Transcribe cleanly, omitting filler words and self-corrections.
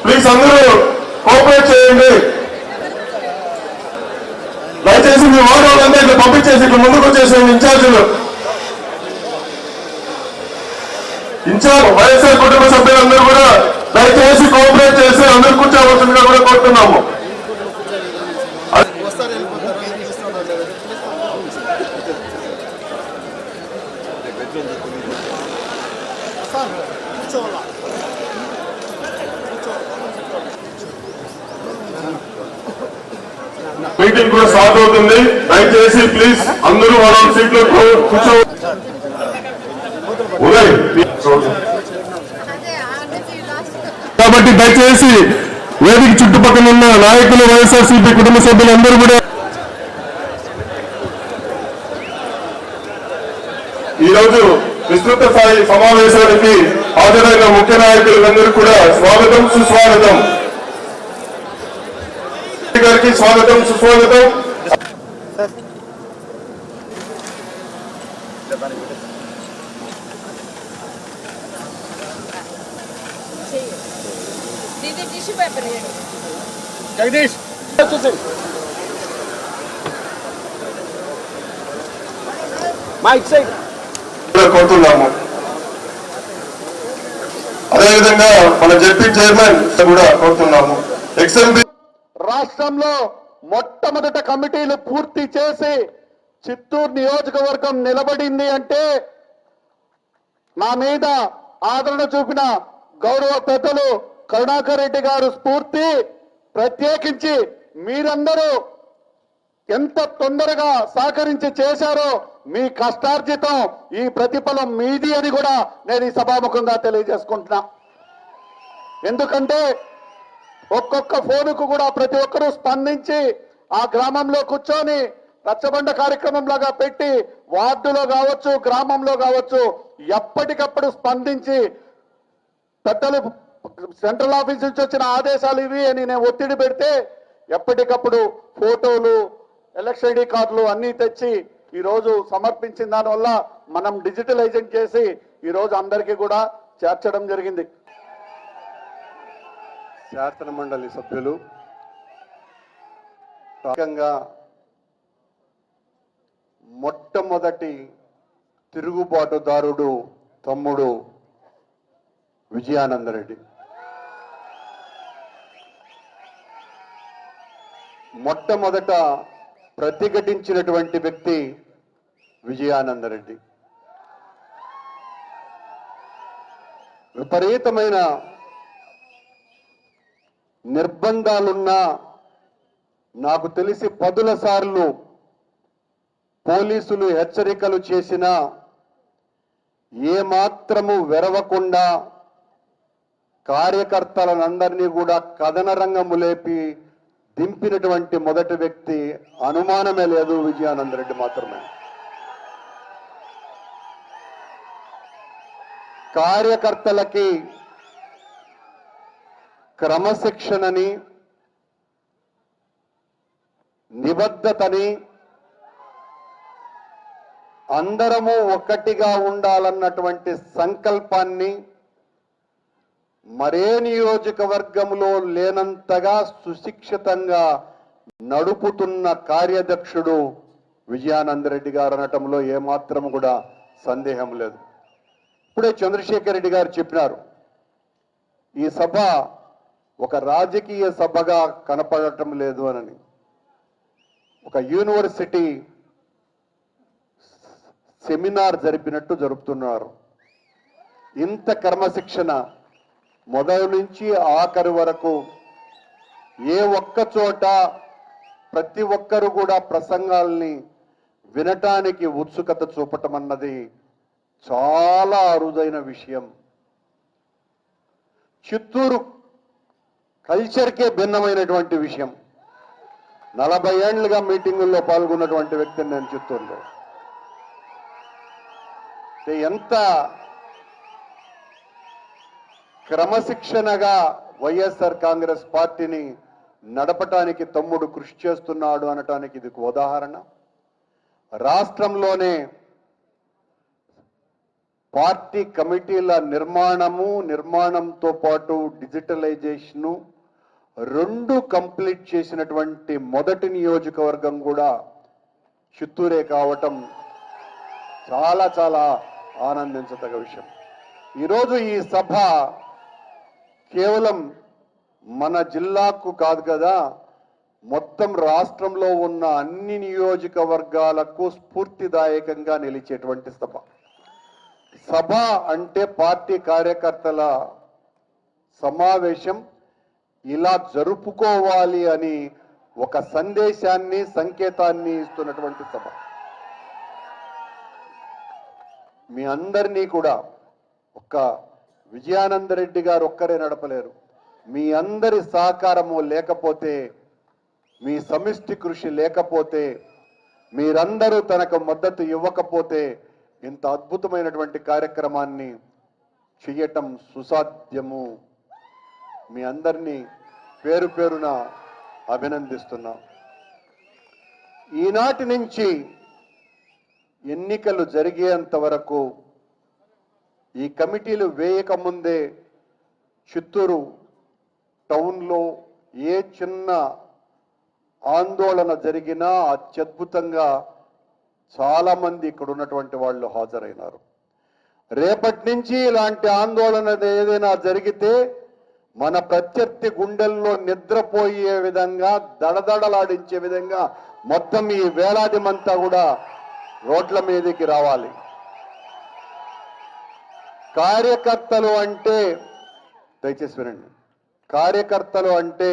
Please అందరూ cooperate చేయండి. దయచేసి మీ వార్డు వాళ్ళంతా ఇట్లా పంపించేసి ఇట్లా ముందుకు వచ్చేసేయండి. ఇన్ఛార్జ్ వైఎస్ఆర్ కుటుంబ సభ్యులందరూ కూడా దయచేసి కోఆపరేట్ చేసి అందరూ కూర్చోవలసిందిగా కూడా కోరుతున్నాము. మీటింగ్ కూడా స్టార్ట్ అవుతుంది. దయచేసి ప్లీజ్ అందరూ వాళ్ళ సీట్లో కూర్చో. కాబట్టి దయచేసి వేదిక చుట్టుపక్కల ఉన్న నాయకులు, వైఎస్ఆర్సీపీ కుటుంబ సభ్యులందరూ కూడా ఈరోజు విస్తృత స్థాయి సమావేశానికి హాజరైన ముఖ్య నాయకులందరూ కూడా స్వాగతం, సుస్వాగతం. గారికి స్వాగతం, సుస్వాగతం. జగదీష్ కోరుతున్నాము. అదేవిధంగా మన జెడ్పీ చైర్మన్ కూడా కోరుతున్నాము. ఎక్స్ఎంపీ రాష్ట్రంలో మొట్టమొదట కమిటీలు పూర్తి చేసి చిత్తూరు నియోజకవర్గం నిలబడింది అంటే నా మీద ఆదరణ చూపిన గౌరవ పెద్దలు కరుణాకర్ రెడ్డి గారు స్ఫూర్తి, ప్రత్యేకించి మీరందరూ ఎంత తొందరగా సహకరించి చేశారో మీ కష్టార్జితం ఈ ప్రతిఫలం మీది అని కూడా నేను ఈ సభాముఖంగా తెలియజేసుకుంటున్నా. ఎందుకంటే ఒక్కొక్క ఫోనుకు కూడా ప్రతి ఒక్కరూ స్పందించి ఆ గ్రామంలో కూర్చొని రచ్చబండ కార్యక్రమం లాగా పెట్టి వార్డులో కావచ్చు, గ్రామంలో కావచ్చు, ఎప్పటికప్పుడు స్పందించి పెద్దలు సెంట్రల్ ఆఫీస్ నుంచి వచ్చిన ఆదేశాలు ఇవి అని నేను ఒత్తిడి పెడితే ఎప్పటికప్పుడు ఫోటోలు, ఎలక్షన్ ఐడి కార్డులు అన్నీ తెచ్చి ఈరోజు సమర్పించిన దానివల్ల మనం డిజిటలైజేషన్ చేసి ఈరోజు అందరికీ కూడా చేర్చడం జరిగింది. శాసన మండలి సభ్యులు, ముఖ్యంగా మొట్టమొదటి తిరుగుబాటుదారుడు తమ్ముడు విజయానందరెడ్డి, మొట్టమొదట ప్రతిఘటించినటువంటి వ్యక్తి విజయానందరెడ్డి. విపరీతమైన నిర్బంధాలున్నా నాకు తెలిసి 10 సార్లు పోలీసులు హెచ్చరికలు చేసినా ఏమాత్రము వెరవకుండా కార్యకర్తలందరినీ కూడా కథన రంగము లేపి దింపినటువంటి మొదటి వ్యక్తి అనుమానమే లేదు విజయానందరెడ్డి మాత్రమే. కార్యకర్తలకి క్రమశిక్షణని, నిబద్ధతని, అందరము ఒక్కటిగా ఉండాలన్నటువంటి సంకల్పాన్ని మరే నియోజకవర్గంలో లేనంతగా సుశిక్షితంగా నడుపుతున్న కార్యదక్షుడు విజయానందరెడ్డి గారు అనటంలో ఏమాత్రం కూడా సందేహం లేదు. ఇప్పుడే చంద్రశేఖర్ రెడ్డి గారు చెప్పినారు, ఈ సభ ఒక రాజకీయ సభగా కనపడటం లేదు అని. ఒక యూనివర్సిటీ సెమినార్ జరిపినట్టు జరుపుతున్నారు. ఇంత క్రమశిక్షణ మొదలు నుంచి ఆఖరి వరకు ఏ ఒక్క చోట ప్రతి ఒక్కరు కూడా ప్రసంగాల్ని వినటానికి ఉత్సుకత చూపటం అన్నది చాలా అరుదైన విషయం. చిత్తూరు కల్చర్కే భిన్నమైనటువంటి విషయం. 40 ఏళ్లుగా మీటింగుల్లో పాల్గొన్నటువంటి వ్యక్తిని నేను చిత్తూరులో. ఎంత క్రమశిక్షణగా వైఎస్ఆర్ కాంగ్రెస్ పార్టీని నడపటానికి తమ్ముడు కృషి చేస్తున్నాడు అనటానికి ఇది ఒక ఉదాహరణ. రాష్ట్రంలోనే పార్టీ కమిటీల నిర్మాణంతో పాటు డిజిటలైజేషను 2 కంప్లీట్ చేసినటువంటి మొదటి నియోజకవర్గం కూడా చిత్తూరే కావటం చాలా చాలా ఆనందించదగ్గ విషయం. ఈరోజు ఈ సభ కేవలం మన జిల్లాకు కాదు కదా, మొత్తం రాష్ట్రంలో ఉన్న అన్ని నియోజకవర్గాలకు స్ఫూర్తిదాయకంగా నిలిచేటువంటి సభ. సభ అంటే పార్టీ కార్యకర్తల సమావేశం, ఇలా జరుపుకోవాలి అని ఒక సందేశాన్ని సంకేతాన్ని ఇస్తున్నటువంటి సభ. మీ అందరినీ కూడా ఒక్క విజయానందరెడ్డి గారు ఒక్కరే నడపలేరు. మీ అందరి సహకారము లేకపోతే, మీ సమిష్టి కృషి లేకపోతే, మీరందరూ తనకు మద్దతు ఇవ్వకపోతే ఇంత అద్భుతమైనటువంటి కార్యక్రమాన్ని చేయటం సుసాధ్యము. మీ అందరినీ పేరు పేరున అభినందిస్తున్నాం. ఈనాటి నుంచి ఎన్నికలు జరిగేంత వరకు ఈ కమిటీలు వేయకముందే చిత్తూరు టౌన్లో ఏ చిన్న ఆందోళన జరిగినా అత్యద్భుతంగా చాలా మంది ఇక్కడ ఉన్నటువంటి వాళ్ళు హాజరైనారు. రేపటి నుంచి ఇలాంటి ఆందోళన ఏదైనా జరిగితే మన ప్రత్యర్థి గుండెల్లో నిద్రపోయే విధంగా, దడదడలాడించే విధంగా మొత్తం ఈ వేలాది మంతా కూడా రోడ్ల మీదకి రావాలి. కార్యకర్తలు అంటే, దయచేసి వినండి, కార్యకర్తలు అంటే